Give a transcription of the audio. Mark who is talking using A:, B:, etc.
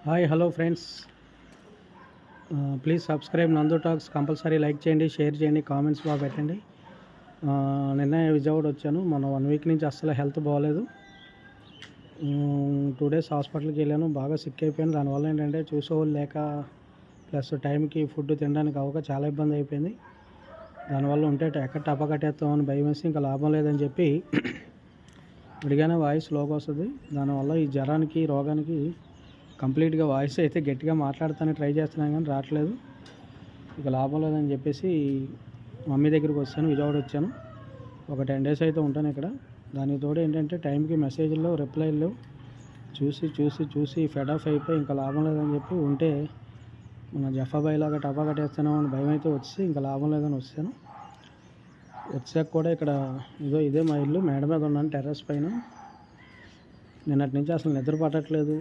A: Hi hello friends, please subscribe నందు talks. Compulsory like చేయండి, share చేయండి, కామెంట్స్ బాగా పెట్టండి. నిన్న విజయవాడ వచ్చాను. మొన్న 1 వీక్ నుంచి అస్సలు హెల్త్ బాగోలేదు. 2 డేస్ హాస్పిటల్కి వెళ్ళాను. బాగా సిక్ అయిపోయాను. దానివల్ల ఏంటంటే చూసేవాళ్ళు లేక, ప్లస్ టైంకి ఫుడ్ తినడానికి అవ్వక చాలా ఇబ్బంది అయిపోయింది. దానివల్ల ఉంటే ఎక్కడ టపా కట్టేస్తామని భయం వేసి ఇంకా లాభం లేదని చెప్పి అడిగానే వాయిస్ స్లోగా వస్తుంది. దానివల్ల ఈ జ్వరానికి రోగానికి కంప్లీట్గా వాయిస్ అయితే గట్టిగా మాట్లాడతానే ట్రై చేస్తున్నాను కానీ రావట్లేదు. ఇక లాభం లేదని చెప్పేసి మమ్మీ దగ్గరికి వచ్చాను. విజయవాడ వచ్చాను. ఒక 10 డేస్ అయితే ఉంటాను ఇక్కడ. దానికి తోడు ఏంటంటే టైంకి మెసేజ్లో రిప్లైలు చూసి చూసి చూసి ఫెడ్ ఆఫ్ అయిపోయి ఇంకా లాభం లేదని చెప్పి ఉంటే మన జఫాబాయ్ లాగా టపా కట్టేస్తున్నాం అని భయం అయితే వచ్చి ఇంకా లాభం లేదని వచ్చాను. వచ్చాక కూడా ఇక్కడ ఇదే మా ఇల్లు. మేడ మీద ఉన్నాను, టెర్రస్ పైన. నిన్నటి నుంచి అసలు నిద్ర పట్టట్లేదు.